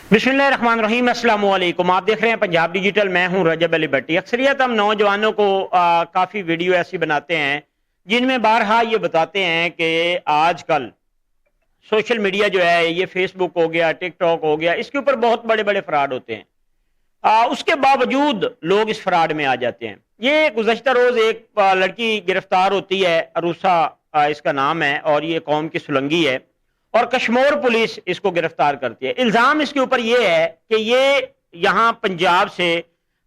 बिस्मिल्लाहिर्रहमानिर्रहीम। अस्सलाम वालेकुम। आप देख रहे हैं पंजाब डिजिटल। मैं हूं रजब अली भट्टी। अक्सरियत हम नौजवानों को काफ़ी वीडियो ऐसी बनाते हैं जिनमें बारहा ये बताते हैं कि आजकल सोशल मीडिया जो है, ये फेसबुक हो गया, टिकटॉक हो गया, इसके ऊपर बहुत बड़े बड़े फ्रॉड होते हैं। उसके बावजूद लोग इस फ्रॉड में आ जाते हैं। ये गुज़श्ता रोज़ एक लड़की गिरफ्तार होती है, अरूसा इसका नाम है, और ये कौम की सुलंगी है, और कश्मीर पुलिस इसको गिरफ्तार करती है। इल्ज़ाम इसके ऊपर ये है कि ये यहाँ पंजाब से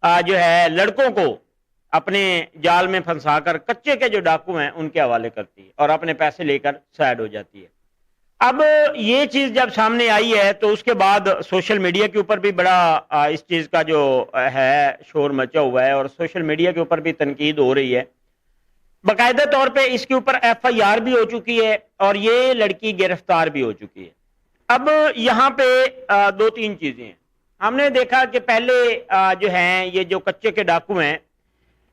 जो है लड़कों को अपने जाल में फंसाकर कच्चे के जो डाकू हैं उनके हवाले करती है और अपने पैसे लेकर साइड हो जाती है। अब ये चीज जब सामने आई है तो उसके बाद सोशल मीडिया के ऊपर भी बड़ा इस चीज का जो है शोर मचा हुआ है, और सोशल मीडिया के ऊपर भी तनकीद हो रही है। बाकायदा तौर पे इसके ऊपर FIR भी हो चुकी है और ये लड़की गिरफ्तार भी हो चुकी है। अब यहाँ पे दो तीन चीजें हैं। हमने देखा कि पहले जो हैं ये जो कच्चे के डाकू हैं,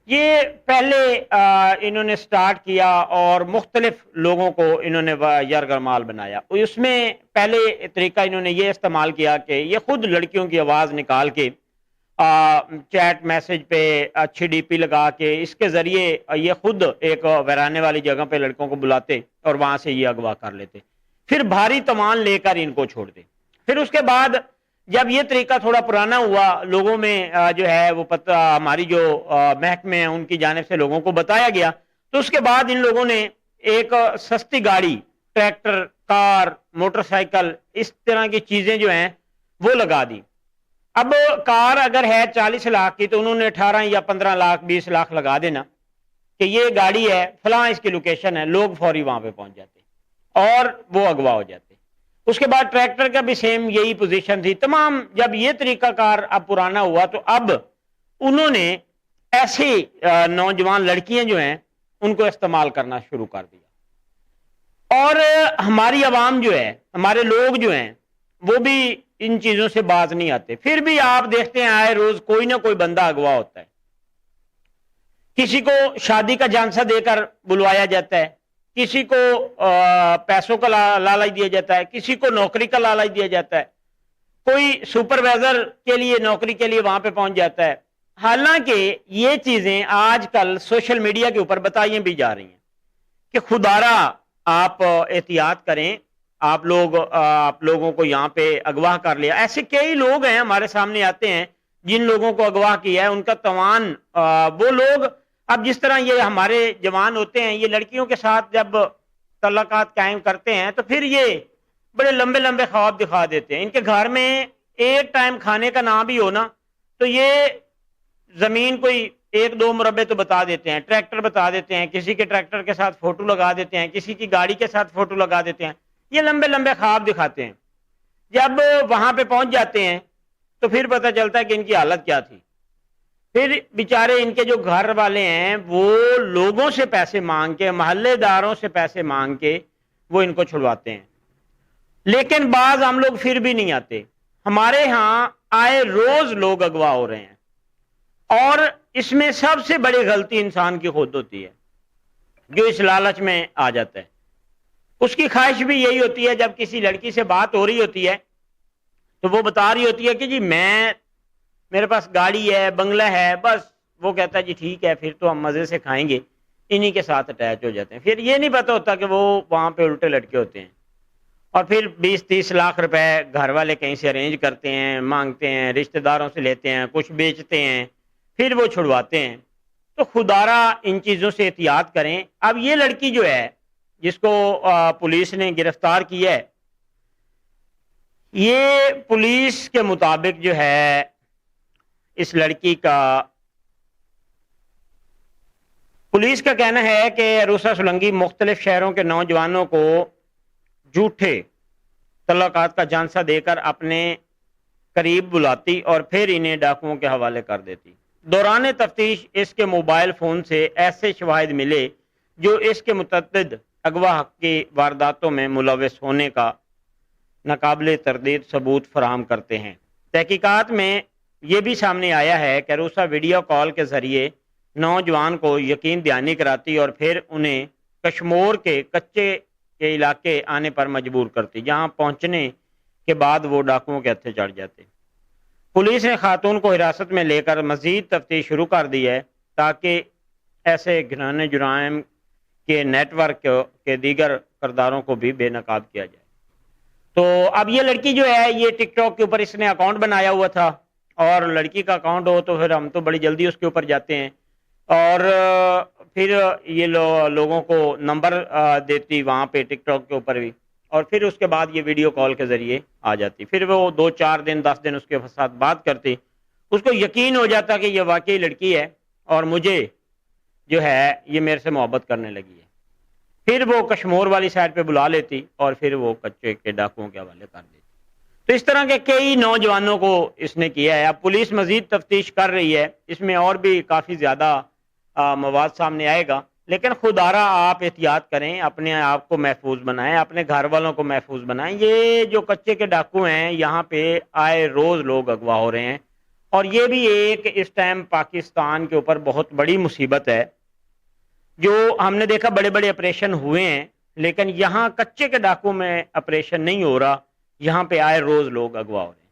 ये पहले इन्होंने स्टार्ट किया और मुख्तलिफ लोगों को इन्होंने यरगमाल बनाया। उसमें पहले तरीका इन्होंने ये इस्तेमाल किया कि ये खुद लड़कियों की आवाज़ निकाल के चैट मैसेज पे अच्छी DP लगा के इसके ज़रिए ये खुद एक वैराने वाली जगह पे लड़कों को बुलाते और वहाँ से ये अगवा कर लेते, फिर भारी तमान लेकर इनको छोड़ते। फिर उसके बाद जब ये तरीका थोड़ा पुराना हुआ, लोगों में जो है वो पता हमारी जो महकमे हैं उनकी जानिब से लोगों को बताया गया, तो उसके बाद इन लोगों ने एक सस्ती गाड़ी, ट्रैक्टर, कार, मोटरसाइकिल, इस तरह की चीजें जो हैं वो लगा दी। अब कार अगर है 40 लाख की तो उन्होंने 18 या 15 लाख 20 लाख लगा देना कि ये गाड़ी है, फलां इसकी लोकेशन है, लोग फौरी वहां पे पहुंच जाते और वो अगवा हो जाते। उसके बाद ट्रैक्टर का भी सेम यही पोजीशन थी तमाम। जब ये तरीकाकार अब पुराना हुआ तो अब उन्होंने ऐसी नौजवान लड़कियां जो हैं उनको इस्तेमाल करना शुरू कर दिया, और हमारी आवाम जो है, हमारे लोग जो हैं वो भी इन चीजों से बाज नहीं आते। फिर भी आप देखते हैं आए रोज कोई ना कोई बंदा अगवा होता है। किसी को शादी का झांसा देकर बुलवाया जाता है, किसी को पैसों का लालच दिया जाता है, किसी को नौकरी का लालच दिया जाता है, कोई सुपरवाइजर के लिए नौकरी के लिए वहां पे पहुंच जाता है। हालांकि ये चीजें आजकल सोशल मीडिया के ऊपर बताई भी जा रही हैं कि खुदारा आप एहतियात करें, आप लोगों को यहाँ पे अगवा कर लिया। ऐसे कई लोग हैं हमारे सामने आते हैं जिन लोगों को अगवा किया है, उनका तवान वो लोग अब जिस तरह ये हमारे जवान होते हैं, ये लड़कियों के साथ जब तल्लुकात कायम करते हैं तो फिर ये बड़े लंबे लंबे ख्वाब दिखा देते हैं। इनके घर में एक टाइम खाने का ना भी हो ना तो ये जमीन कोई 1-2 मुरब्बे तो बता देते हैं, ट्रैक्टर बता देते हैं, किसी के ट्रैक्टर के साथ फोटो लगा देते हैं, किसी की गाड़ी के साथ फोटो लगा देते हैं। ये लंबे लंबे ख्वाब दिखाते हैं। जब वहां पे पहुंच जाते हैं तो फिर पता चलता है कि इनकी हालत क्या थी। फिर बेचारे इनके जो घर वाले हैं वो लोगों से पैसे मांग के, मोहल्लेदारों से पैसे मांग के वो इनको छुड़वाते हैं। लेकिन बाज हम लोग फिर भी नहीं आते। हमारे यहाँ आए रोज लोग अगवा हो रहे हैं, और इसमें सबसे बड़ी गलती इंसान की खुद होती है जो इस लालच में आ जाता है। उसकी ख्वाहिश भी यही होती है, जब किसी लड़की से बात हो रही होती है तो वो बता रही होती है कि जी मेरे पास गाड़ी है, बंगला है, बस वो कहता है जी ठीक है, फिर तो हम मजे से खाएंगे, इन्हीं के साथ अटैच हो जाते हैं। फिर ये नहीं पता होता कि वो वहां पे उल्टे लटके होते हैं, और फिर 20-30 लाख रुपए घर वाले कहीं से अरेंज करते हैं, मांगते हैं, रिश्तेदारों से लेते हैं, कुछ बेचते हैं, फिर वो छुड़वाते हैं। तो खुदारा इन चीजों से एहतियात करें। अब ये लड़की जो है जिसको पुलिस ने गिरफ्तार किया है, ये पुलिस के मुताबिक जो है इस लड़की का, पुलिस का कहना है कि अरूसा सुलंगी मुख्तलिफ शहरों के नौजवानों को झूठे तल्लुकात का झांसा देकर अपने करीब बुलाती और फिर इन्हें डाकुओं के हवाले कर देती। दौरान तफ्तीश इसके मोबाइल फोन से ऐसे शवाहिद मिले जो इसके मुतअद्दिद अगवा की वारदातों में मुलविस होने का नाकाबिले तरदीद सबूत फराहम करते हैं। तहकीकात में यह भी सामने आया है कि अरूसा वीडियो कॉल के जरिए नौजवान को यकीन दहानी कराती और फिर उन्हें कश्मीर के कच्चे के इलाके आने पर मजबूर करती, जहां पहुंचने کے بعد وہ ڈاکوؤں کے ہتھے چڑھ جاتے۔ پولیس نے خاتون کو حراست میں لے کر مزید تفتیش شروع کر دی ہے تاکہ ایسے گھنانے جرائم کے نیٹ ورک کے دیگر کرداروں کو بھی بے نقاب کیا جائے۔ تو اب یہ لڑکی جو ہے یہ ٹک ٹاک کے اوپر اس نے اکاؤنٹ بنایا ہوا تھا، اور لڑکی کا اکاؤنٹ ہو تو پھر ہم تو بڑی جلدی اس کے اوپر جاتے ہیں، اور پھر یہ لوگوں کو نمبر دیتی وہاں پہ ٹک ٹاک کے اوپر بھی، اور پھر اس کے بعد یہ ویڈیو کال کے ذریعے آ جاتی، پھر وہ 2-4 دن 10 دن اس کے ساتھ بات کرتی، اس کو یقین ہو جاتا کہ یہ واقعی لڑکی ہے اور مجھے جو ہے یہ میرے سے محبت کرنے لگی ہے، پھر وہ کشمور والی سائڈ پہ بلا لیتی اور پھر وہ کچے کے ڈاکوؤں کے حوالے کر دیتی۔ تو اس طرح کے کئی نوجوانوں کو اس نے کیا ہے۔ اب پولیس مزید تفتیش کر رہی ہے، اس میں اور بھی کافی زیادہ مواد سامنے آئے گا، لیکن خدارا آپ احتیاط کریں، اپنے آپ کو محفوظ بنائیں، اپنے گھر والوں کو محفوظ بنائیں۔ یہ جو کچے کے ڈاکو ہیں یہاں پہ آئے روز لوگ اغوا ہو رہے ہیں، اور یہ بھی ایک اس ٹائم پاکستان کے اوپر بہت بڑی مصیبت ہے۔ جو ہم نے دیکھا بڑے بڑے آپریشن ہوئے ہیں، لیکن یہاں کچے کے ڈاکو میں آپریشن نہیں ہو رہا، یہاں پہ آئے روز لوگ اغوا ہو رہے ہیں۔